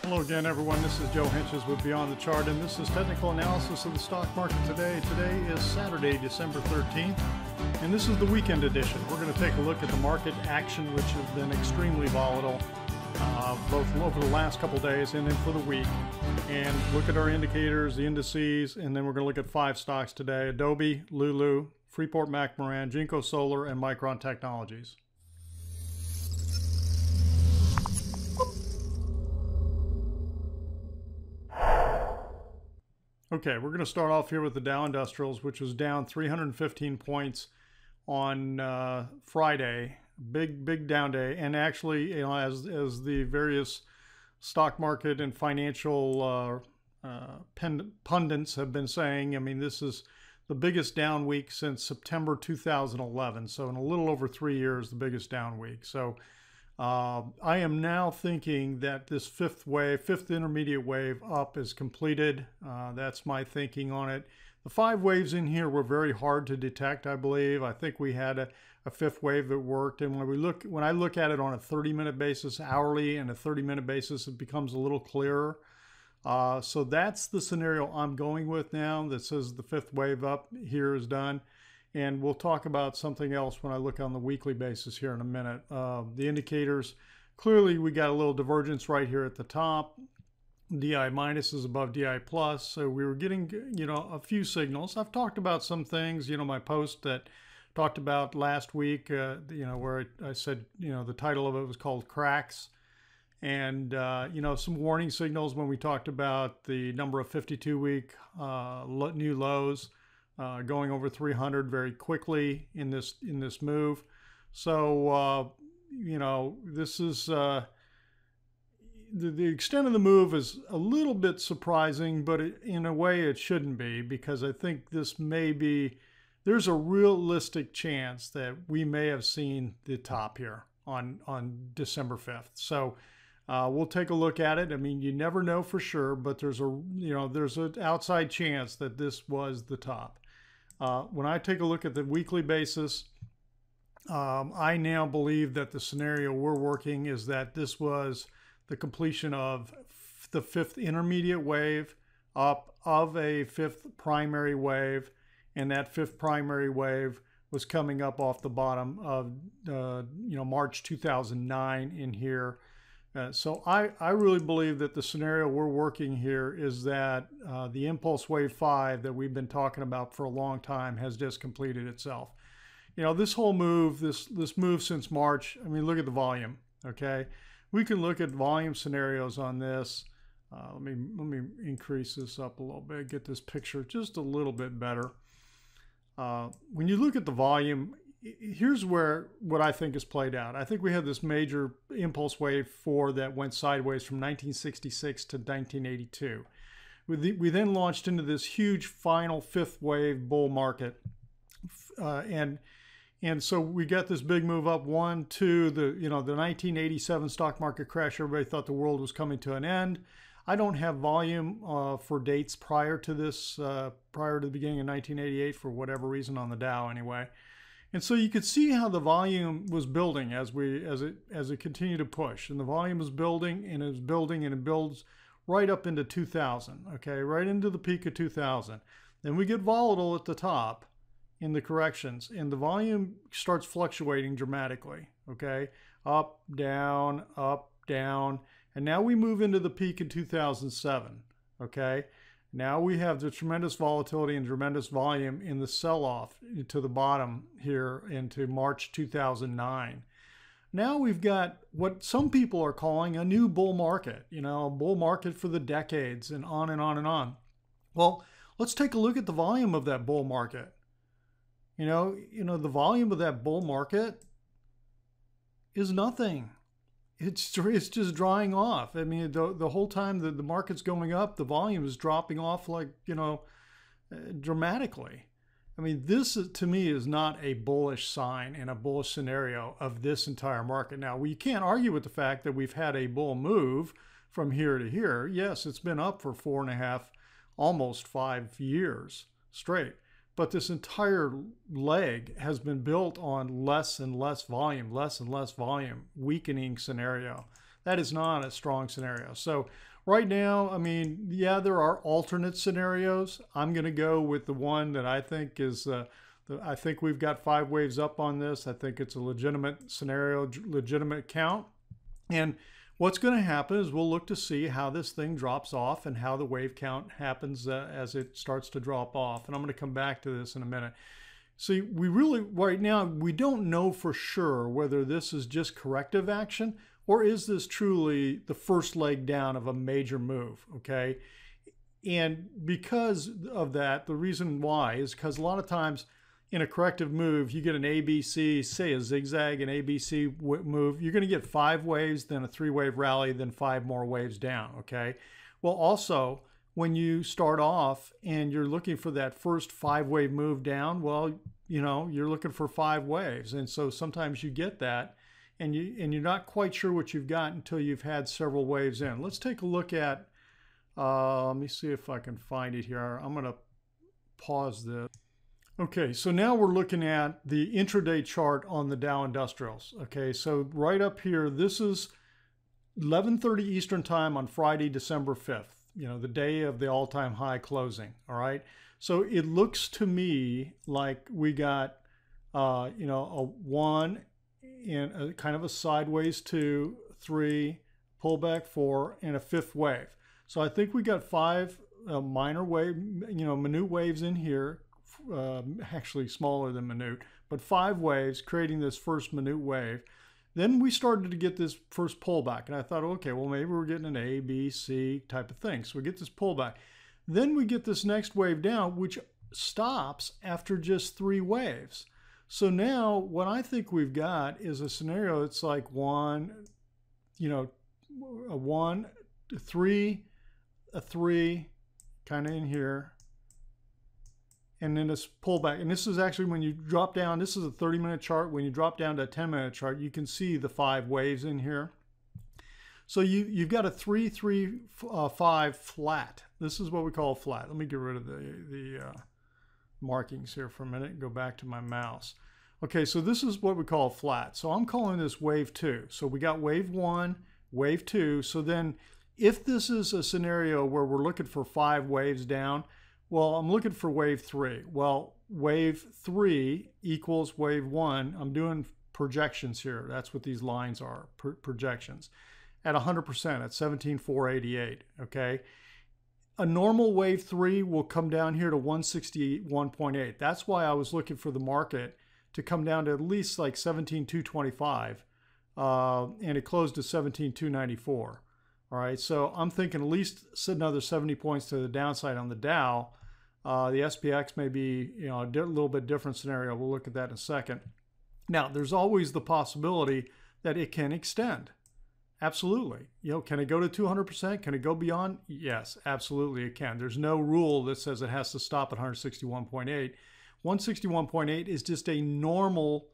Hello again, everyone. This is Joe Henches with Beyond the Chart, and this is technical analysis of the stock market today. Today is Saturday, December 13th, and this is the weekend edition. We're going to take a look at the market action, which has been extremely volatile, both over the last couple days and then for the week, and look at our indicators, the indices, and then we're going to look at 5 stocks today: Adobe, LULU, Freeport-McMoRan, Jinko Solar, and Micron Technologies. Okay, we're going to start off here with the Dow Industrials, which was down 315 points on Friday. Big down day. And actually, you know, as the various stock market and financial pundits have been saying, I mean, this is the biggest down week since September 2011. So in a little over 3 years, the biggest down week. So I am now thinking that this fifth intermediate wave up is completed. That's my thinking on it. The 5 waves in here were very hard to detect, I believe. I think we had a fifth wave that worked. And when I look at it on a 30-minute basis, hourly, and a 30-minute basis, it becomes a little clearer. So that's the scenario I'm going with now that says the fifth wave up here is done. And we'll talk about something else when I look on the weekly basis here in a minute. The indicators, clearly we got a little divergence right here at the top. DI minus is above DI plus. So we were getting, you know, a few signals. I've talked about some things, you know, my post that talked about last week, you know, where I said, you know, the title of it was called Cracks. And, you know, some warning signals when we talked about the number of 52-week new lows. Going over 300 very quickly in this move. So you know, this is the extent of the move is a little bit surprising, but in a way it shouldn't be, because I think this may be, there's a realistic chance that we may have seen the top here on December 5th. So we'll take a look at it. I mean, you never know for sure, but there's an outside chance that this was the top. When I take a look at the weekly basis, I now believe that the scenario we're working is that this was the completion of the 5th intermediate wave up of a 5th primary wave, and that 5th primary wave was coming up off the bottom of you know, March 2009 in here. So I really believe that the scenario we're working here is that the impulse wave 5 that we've been talking about for a long time has just completed itself. You know, this whole move, this move since March, I mean, look at the volume, okay? We can look at volume scenarios on this. Let me increase this up a little bit, get this picture just a little bit better. When you look at the volume, here's where what I think is played out. I think we had this major impulse wave 4 that went sideways from 1966 to 1982. We then launched into this huge final 5th wave bull market, and so we got this big move up 1, 2. The 1987 stock market crash. Everybody thought the world was coming to an end. I don't have volume for dates prior to this, prior to the beginning of 1988 for whatever reason on the Dow anyway. And so you could see how the volume was building as it continued to push, and the volume was building and it builds right up into 2000, okay, right into the peak of 2000. Then we get volatile at the top in the corrections, and the volume starts fluctuating dramatically, okay, up, down, and now we move into the peak in 2007, okay. Now we have the tremendous volatility and tremendous volume in the sell-off to the bottom here into March 2009. Now we've got what some people are calling a new bull market, you know, a bull market for the decades, and on and on and on. Well, let's take a look at the volume of that bull market. You know, the volume of that bull market is nothing. It's just drying off. I mean, the whole time the market's going up, the volume is dropping off, like, you know, dramatically. I mean, this to me is not a bullish sign and a bullish scenario of this entire market. Now, we can't argue with the fact that we've had a bull move from here to here. Yes, it's been up for 4.5, almost 5 years straight. But this entire leg has been built on less and less volume, weakening scenario. that is not a strong scenario. So right now, I mean, yeah, there are alternate scenarios. I'm going to go with the one that I think is, I think we've got 5 waves up on this. I think it's a legitimate scenario, legitimate count. And what's going to happen is we'll look to see how this thing drops off and how the wave count happens as it starts to drop off. And I'm going to come back to this in a minute. See, we really, right now, we don't know for sure whether this is just corrective action or is this truly the first leg down of a major move, okay? And because of that, the reason why is because a lot of times in a corrective move, you get an ABC, say a zigzag, an ABC move, you're going to get 5 waves, then a 3-wave rally, then 5 more waves down, okay? Well, also, when you start off and you're looking for that first 5-wave move down, well, you know, you're looking for 5 waves. And so sometimes you get that and you're not quite sure what you've got until you've had several waves in. Let's take a look at, let me see if I can find it here. I'm going to pause this. Okay, so now we're looking at the intraday chart on the Dow Industrials. Okay, so right up here, this is 11:30 Eastern Time on Friday, December 5th. You know, the day of the all-time high closing, all right? So it looks to me like we got, you know, a 1 and a kind of a sideways 2, 3, pullback 4, and a 5th wave. So I think we got 5 minor wave, you know, minute waves in here, actually smaller than minute, but 5 waves creating this first minute wave. Then we started to get this first pullback, and I thought, okay, well, maybe we're getting an A, B, C type of thing. So we get this pullback. Then we get this next wave down, which stops after just 3 waves. So now what I think we've got is a scenario that's like 1, you know, a 1, a 3, a 3, kind of in here, and then this pullback. And this is actually when you drop down, this is a 30-minute chart. When you drop down to a 10-minute chart, you can see the 5 waves in here. So you've got a 3, 3, 5 flat. This is what we call a flat. Let me get rid of the markings here for a minute and go back to my mouse. Okay, so this is what we call a flat. So I'm calling this wave 2. So we got wave 1, wave 2. So then if this is a scenario where we're looking for 5 waves down, well, I'm looking for wave 3. Well, wave 3 equals wave 1. I'm doing projections here. That's what these lines are, projections. At 100%, at 17,488, okay? A normal wave 3 will come down here to 161.8. That's why I was looking for the market to come down to at least like 17,225, and it closed to 17,294. All right, so I'm thinking at least another 70 points to the downside on the Dow. The SPX may be, you know, a little bit different scenario. We'll look at that in a second. Now, there's always the possibility that it can extend. Absolutely. You know, can it go to 200%? Can it go beyond? Yes, absolutely it can. There's no rule that says it has to stop at 161.8. 161.8 is just a normal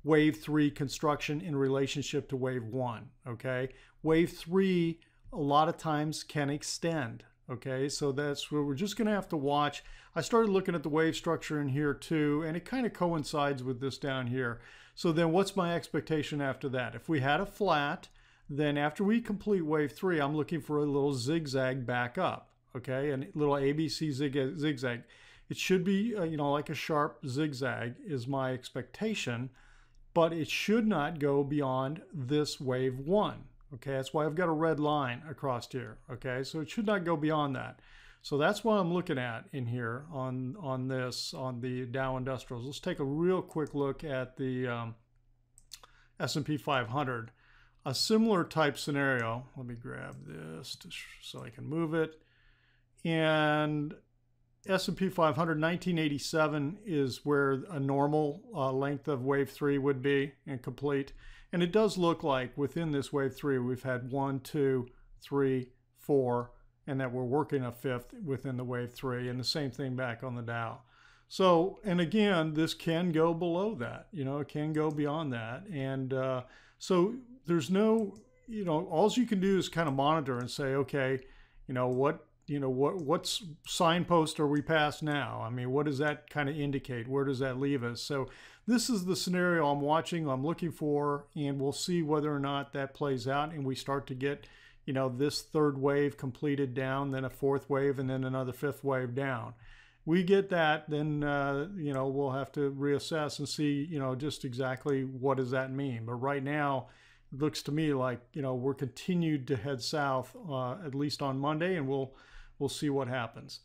wave 3 construction in relationship to wave 1, okay? Wave 3 a lot of times can extend, okay? So that's where we're just gonna have to watch. I started looking at the wave structure in here too, and it kind of coincides with this down here. So then what's my expectation after that? If we had a flat, then after we complete wave 3, I'm looking for a little zigzag back up, okay? A little ABC zigzag. It should be, you know, like a sharp zigzag is my expectation, but it should not go beyond this wave 1. Okay, that's why I've got a red line across here. Okay, so it should not go beyond that. So that's what I'm looking at in here on the Dow Industrials. Let's take a real quick look at the S&P 500. A similar type scenario. Let me grab this so I can move it. And S&P 500, 1987 is where a normal length of wave 3 would be and complete. And it does look like within this wave 3, we've had 1, 2, 3, 4, and that we're working a 5th within the wave 3, and the same thing back on the Dow. So, and again, this can go below that, you know, it can go beyond that. And so there's no, you know, all you can do is kind of monitor and say, okay, you know, what what's signpost are we past now? I mean, what does that kind of indicate? Where does that leave us? So this is the scenario I'm watching, I'm looking for, and we'll see whether or not that plays out and we start to get, this third wave completed down, then a fourth wave, and then another fifth wave down. We get that, then, we'll have to reassess and see, just exactly what does that mean. But right now, it looks to me like, we're continued to head south, at least on Monday, and we'll see what happens.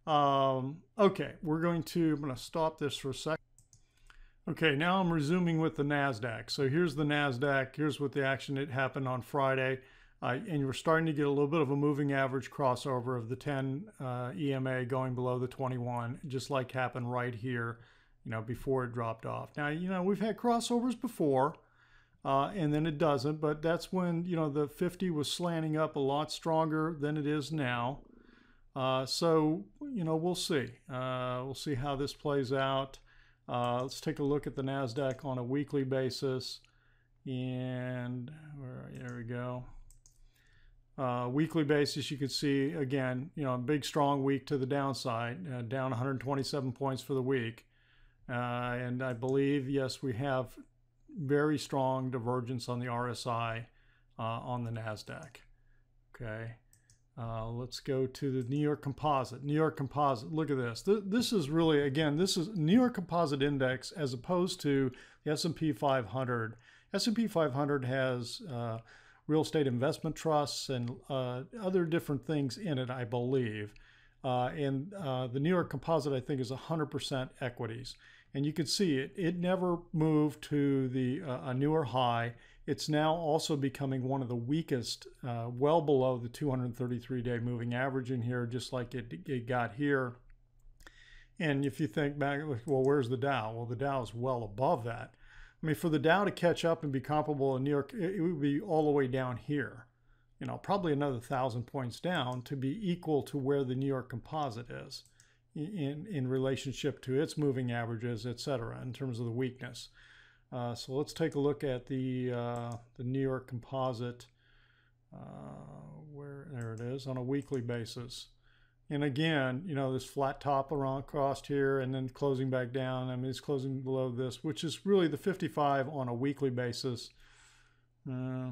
Okay, I'm going to stop this for a second. Okay, now I'm resuming with the NASDAQ. So here's the NASDAQ. Here's what the action that happened on Friday. And we're starting to get a little bit of a moving average crossover of the 10 EMA going below the 21, just like happened right here, before it dropped off. Now, we've had crossovers before, and then it doesn't, but that's when, the 50 was slanting up a lot stronger than it is now. So, we'll see. We'll see how this plays out. Let's take a look at the NASDAQ on a weekly basis. And there we go. Weekly basis, you can see, again, a big strong week to the downside, down 127 points for the week. And I believe, yes, we have very strong divergence on the RSI on the NASDAQ. Okay. Let's go to the New York Composite. New York Composite, look at this. This is really, again, this is New York Composite Index as opposed to the S&P 500. S&P 500 has real estate investment trusts and other different things in it, I believe. And the New York Composite, I think, is 100% equities. And you can see it never moved to a newer high. It's now also becoming one of the weakest, well below the 233-day moving average in here, just like it got here. And if you think back, well, where's the Dow? Well, the Dow is well above that. I mean, for the Dow to catch up and be comparable in New York, it would be all the way down here, probably another 1,000 points down to be equal to where the New York Composite is in relationship to its moving averages, et cetera, in terms of the weakness. So let's take a look at the New York Composite, there it is, on a weekly basis. And again, this flat top across here and then closing back down. I mean, it's closing below this, which is really the 55 on a weekly basis. I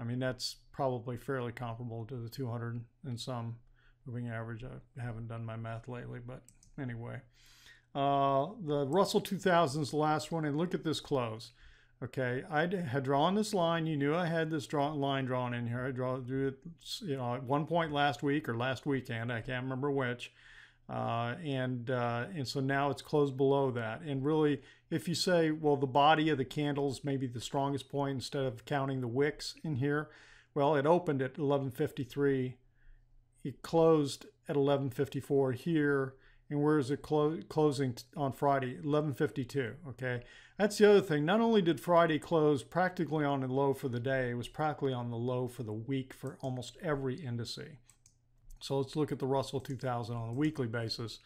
mean, that's probably fairly comparable to the 200 and some moving average. I haven't done my math lately, but anyway. The Russell 2000 is the last one, and look at this close. Okay, I had drawn this line. You knew I had this line drawn in here. I drew it, at one point last week or last weekend. I can't remember which. And so now it's closed below that. And really, if you say, well, the body of the candles may be the strongest point instead of counting the wicks in here, well, it opened at 11:53. It closed at 11:54 here. And where is it closing on Friday? 11:52, okay? That's the other thing. Not only did Friday close practically on the low for the day, it was practically on the low for the week for almost every indice. So let's look at the Russell 2000 on a weekly basis.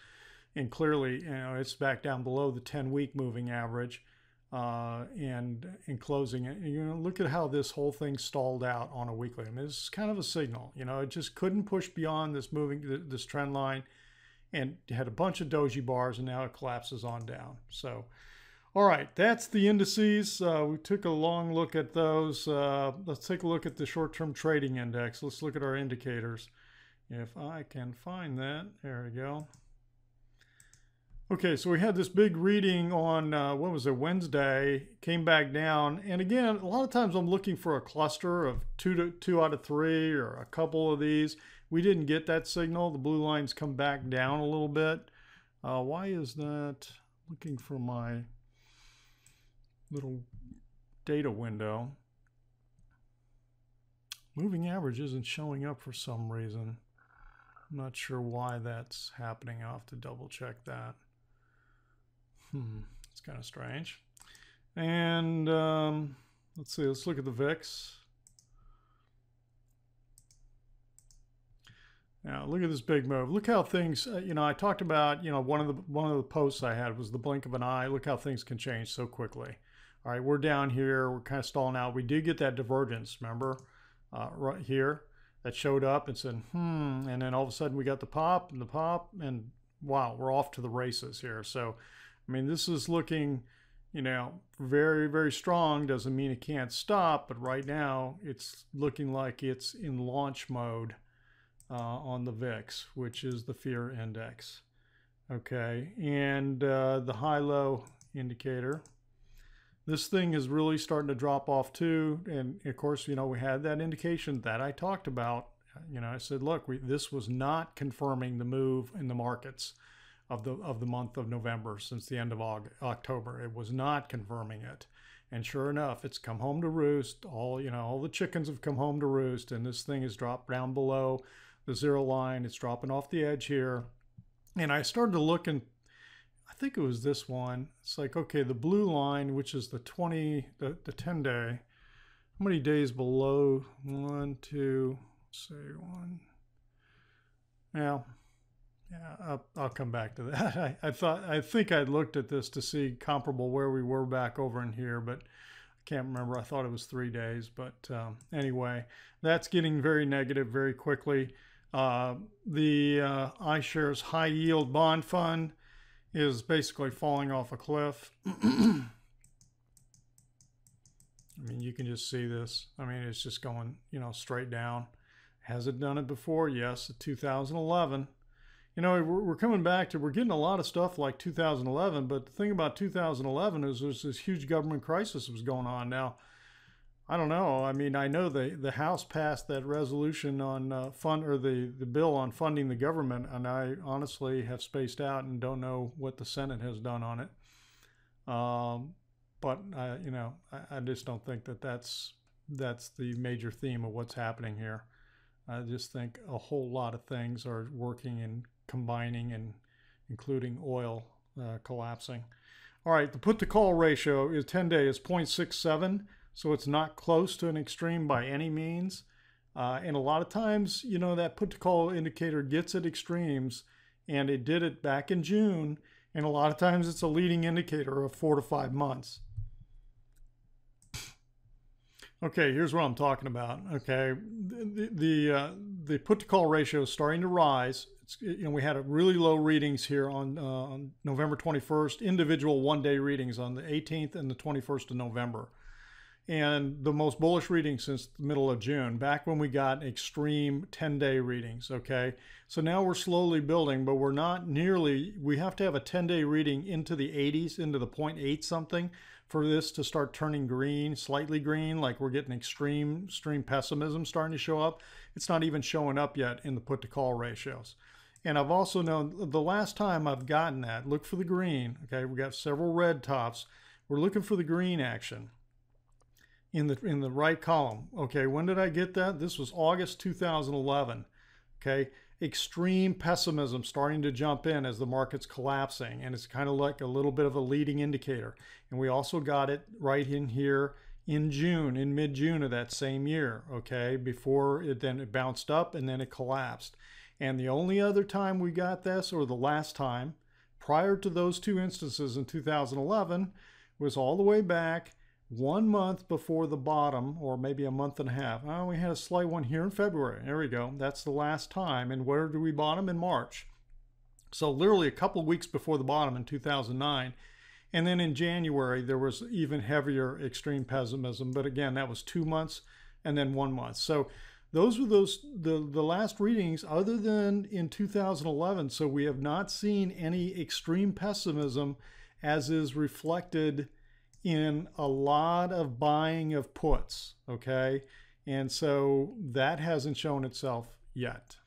And clearly, it's back down below the 10-week moving average and closing it. And look at how this whole thing stalled out on a weekly. I mean, it's kind of a signal. It just couldn't push beyond this trend line. And had a bunch of doji bars, and now it collapses on down. So, all right, that's the indices. We took a long look at those. Let's take a look at the short-term trading index. Let's look at our indicators. If I can find that, there we go. Okay, so we had this big reading on, what was it, Wednesday, came back down. And again, a lot of times I'm looking for a cluster of two out of three or a couple of these. We didn't get that signal. The blue lines come back down a little bit. Why is that? Looking for my little data window. Moving average isn't showing up for some reason. I'm not sure why that's happening. I'll have to double check that. It's kind of strange. And let's see, let's look at the VIX. Now look at this big move. Look how things, I talked about, one of the posts I had was the blink of an eye. Look how things can change so quickly. All right, we're down here. We're kind of stalling out. We did get that divergence, remember, right here. that showed up and said, and then all of a sudden we got the pop, and wow, we're off to the races here. So, I mean, this is looking, you know, very, very strong. Doesn't mean it can't stop, but right now it's looking like it's in launch mode on the VIX, which is the fear index. Okay, and the high-low indicator. This thing is really starting to drop off too. And of course, you know, we had that indication that I talked about. You know, I said, look, this was not confirming the move in the markets of the month of November since the end of October. It was not confirming it. And sure enough, it's come home to roost. All the chickens have come home to roost, and this thing has dropped down below the zero line. It's dropping off the edge here. And I started to look, and I think it was this one. It's like, okay, the blue line, which is the 10 day, how many days below? 1, 2, say 1. Yeah, I'll come back to that. I think I looked at this to see comparable where we were back over in here, but I can't remember. I thought it was 3 days, but anyway, that's getting very negative very quickly. The iShares high yield bond fund is basically falling off a cliff. I mean, you can just see this. I mean, it's just going, you know, straight down. Has it done it before? Yes, 2011. You know, we're coming back to, we're getting a lot of stuff like 2011, but the thing about 2011 is there's this huge government crisis that was going on. Now, I don't know. I mean, I know the House passed that resolution on the bill on funding the government, and I honestly have spaced out and don't know what the Senate has done on it. But you know, I just don't think that's the major theme of what's happening here. I just think a whole lot of things are working and combining, and including oil collapsing. All right, the put to call ratio is 10-day is 0.67. So it's not close to an extreme by any means. And a lot of times, you know, that put to call indicator gets at extremes, and it did it back in June. And a lot of times it's a leading indicator of 4 to 5 months. Okay, here's what I'm talking about. Okay, the put to call ratio is starting to rise. You know, we had really low readings here on November 21st, individual one-day readings on the 18th and the 21st of November. And the most bullish reading since the middle of June, back when we got extreme 10-day readings, okay? So now we're slowly building, but we're not nearly, we have to have a 10-day reading into the 80s, into the 0.8 something, for this to start turning green, slightly green, like we're getting extreme pessimism starting to show up. It's not even showing up yet in the put to call ratios. And I've also known, the last time I've gotten that, look for the green, okay? We got several red tops. We're looking for the green action in the right column. Okay, when did I get that? This was August 2011. Okay, extreme pessimism starting to jump in as the market's collapsing, and it's kind of like a little bit of a leading indicator. And we also got it right in here in June, in mid-June of that same year, okay, before it bounced up and then it collapsed. And the only other time we got this, or the last time, prior to those two instances in 2011, was all the way back 1 month before the bottom, or maybe a month and a half. Oh, we had a slight one here in February. There we go. That's the last time. And where do we bottom? In March. So literally a couple of weeks before the bottom in 2009. And then in January, there was even heavier extreme pessimism. But again, that was 2 months and then 1 month. So those were the last readings other than in 2011. So we have not seen any extreme pessimism as is reflected in a lot of buying of puts, okay? And so that hasn't shown itself yet.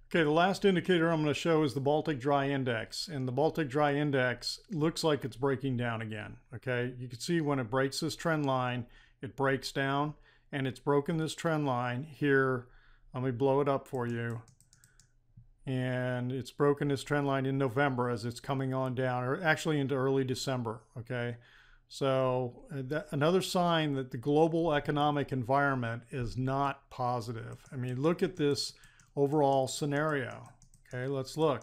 Okay, the last indicator I'm going to show is the Baltic Dry Index. And the Baltic Dry Index looks like it's breaking down again, okay? You can see when it breaks this trend line, it breaks down, and it's broken this trend line here. Let me blow it up for you. And it's broken this trend line in November as it's coming on down, or actually into early December, okay? So another sign that the global economic environment is not positive. I mean, look at this overall scenario. Okay, let's look.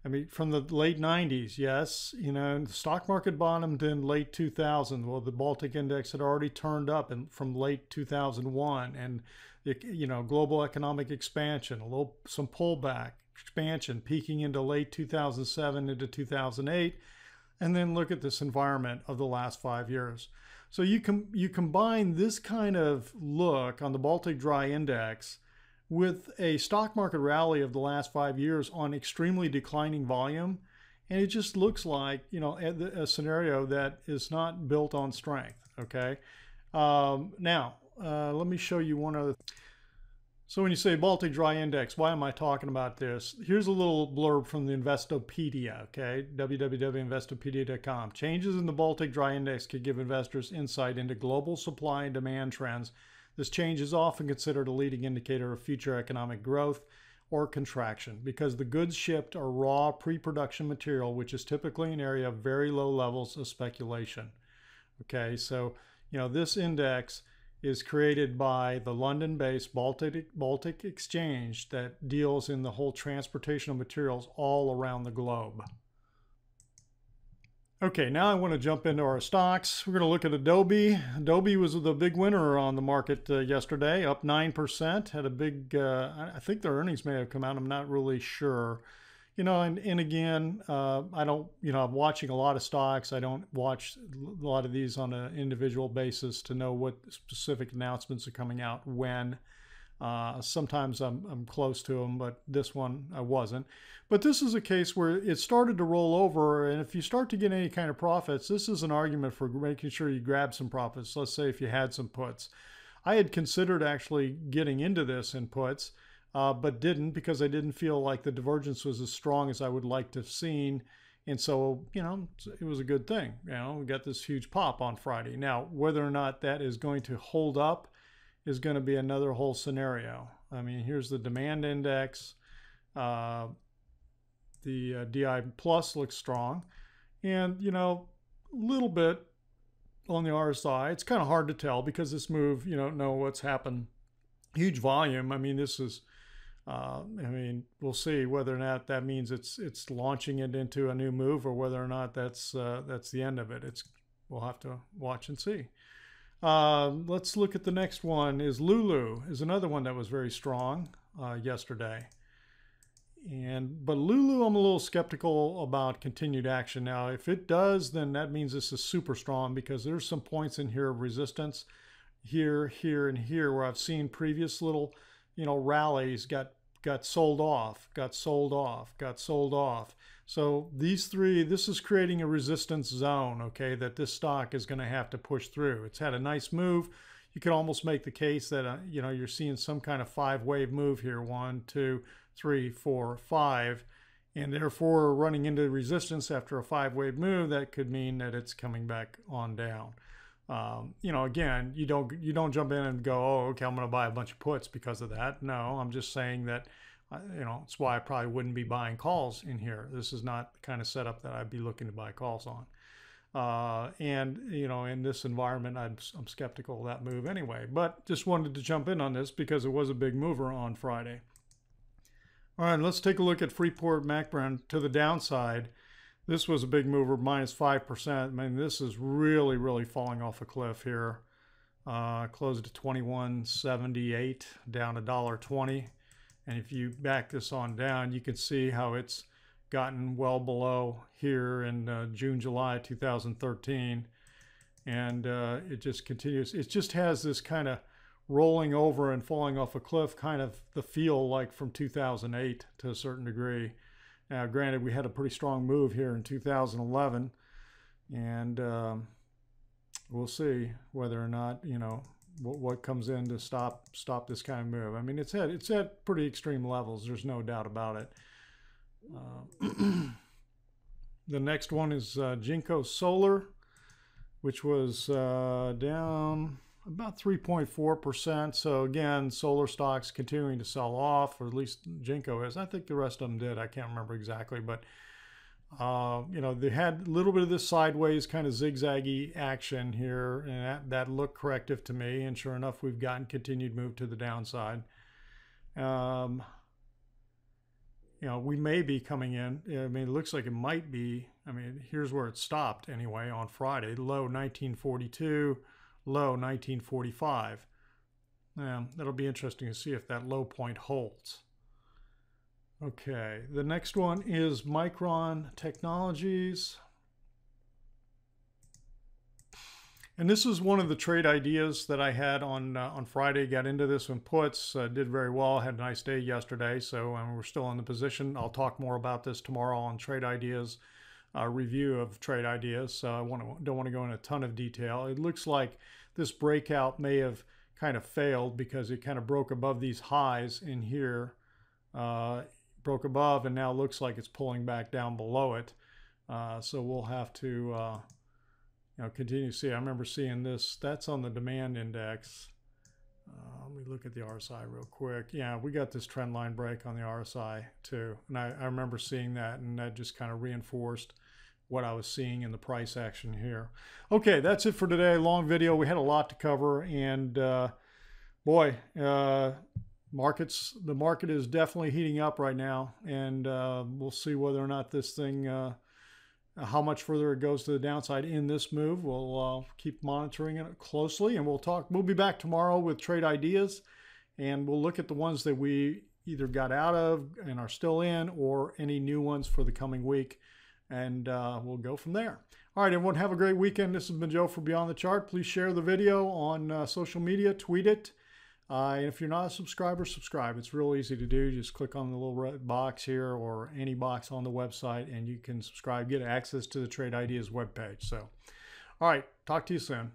I mean, from the late 90s, yes, you know, the stock market bottomed in late 2000. Well, the Baltic Index had already turned up from late 2001, and you know, global economic expansion, some pullback, expansion, peaking into late 2007 into 2008, and then look at this environment of the last 5 years. So you combine this kind of look on the Baltic Dry Index with a stock market rally of the last 5 years on extremely declining volume, and it just looks like, you know, a scenario that is not built on strength. Okay, now let me show you one other. So when you say Baltic Dry Index, why am I talking about this? Here's a little blurb from the Investopedia, okay? www.investopedia.com. Changes in the Baltic Dry Index could give investors insight into global supply and demand trends. This change is often considered a leading indicator of future economic growth or contraction because the goods shipped are raw pre-production material, which is typically an area of very low levels of speculation. Okay, so, you know, this index is created by the London-based Baltic Exchange that deals in the whole transportation of materials all around the globe. Okay, now I want to jump into our stocks. We're going to look at Adobe. Adobe was the big winner on the market yesterday, up 9%. Had a big, I think their earnings may have come out. I'm not really sure. You know, and again, I don't, you know, I'm watching a lot of stocks. I don't watch a lot of these on an individual basis to know what specific announcements are coming out when. Sometimes I'm close to them, but this one I wasn't. But this is a case where it started to roll over, and if you start to get any kind of profits, this is an argument for making sure you grab some profits. Let's say if you had some puts. I had considered actually getting into this in puts, but didn't because I didn't feel like the divergence was as strong as I would like to have seen. And so, you know, it was a good thing. You know, we got this huge pop on Friday. Now, whether or not that is going to hold up is going to be another whole scenario. I mean, here's the demand index. The DI plus looks strong. And, you know, a little bit on the RSI. It's kind of hard to tell because this move, you don't know what's happened. Huge volume. I mean, this is, I mean, we'll see whether or not that means it's launching it into a new move or whether or not that's the end of it. We'll have to watch and see. Let's look at the next one. Is LULU is another one that was very strong yesterday. But LULU, I'm a little skeptical about continued action. Now, if it does, then that means this is super strong because there's some points in here of resistance here, here, and here where I've seen previous little, you know, rallies got sold off, got sold off, got sold off. So these three, this is creating a resistance zone, okay, that this stock is going to have to push through. It's had a nice move. You could almost make the case that, you know, you're seeing some kind of 5-wave move here, 1, 2, 3, 4, 5, and therefore running into resistance after a 5-wave move, that could mean that it's coming back on down. You know, again, you don't jump in and go, oh, okay, I'm going to buy a bunch of puts because of that. No, I'm just saying that, you know, it's why I probably wouldn't be buying calls in here. This is not the kind of setup that I'd be looking to buy calls on. And, you know, in this environment, I'm skeptical of that move anyway. But just wanted to jump in on this because it was a big mover on Friday. All right, let's take a look at Freeport-McMoRan to the downside. This was a big mover, minus 5%. I mean, this is really, really falling off a cliff here. Closed at 21.78, down $1.20. And if you back this on down, you can see how it's gotten well below here in June, July 2013. And it just continues. It just has this kind of rolling over and falling off a cliff, kind of the feel like from 2008 to a certain degree. Now, granted, we had a pretty strong move here in 2011, and we'll see whether or not, you know, what comes in to stop this kind of move. I mean, it's at pretty extreme levels. There's no doubt about it. The next one is Jinko Solar, which was down about 3.4%. So again, solar stocks continuing to sell off, or at least Jinko is. I think the rest of them did. I can't remember exactly, but you know, they had a little bit of this sideways kind of zigzaggy action here, and that looked corrective to me. And sure enough, we've gotten continued move to the downside. you know, we may be coming in. I mean, it looks like it might be. I mean, here's where it stopped anyway on Friday. Low 1942, low 1945. That'll be interesting to see if that low point holds. Okay, the next one is Micron Technologies. And this is one of the trade ideas that I had on Friday. Got into this one puts, did very well, had a nice day yesterday, so we're still in the position. I'll talk more about this tomorrow on trade ideas, review of trade ideas. So I don't want to go into a ton of detail. It looks like this breakout may have kind of failed because it kind of broke above these highs in here, broke above, and now looks like it's pulling back down below it. So we'll have to continue to see. I remember seeing this. That's on the demand index. Let me look at the RSI real quick. Yeah, we got this trend line break on the RSI too. And I remember seeing that, and that just kind of reinforced what I was seeing in the price action here. Okay, that's it for today. Long video. We had a lot to cover, and boy, the market is definitely heating up right now, and we'll see whether or not this thing, how much further it goes to the downside in this move. We'll keep monitoring it closely, and we'll be back tomorrow with trade ideas, and we'll look at the ones that we either got out of and are still in, or any new ones for the coming week, and we'll go from there. All right, everyone, have a great weekend. This has been Joe for Beyond the Chart. Please share the video on social media, tweet it. And if you're not a subscriber, subscribe. It's real easy to do. Just click on the little red box here or any box on the website, and you can subscribe, get access to the Trade Ideas webpage. So, all right, talk to you soon.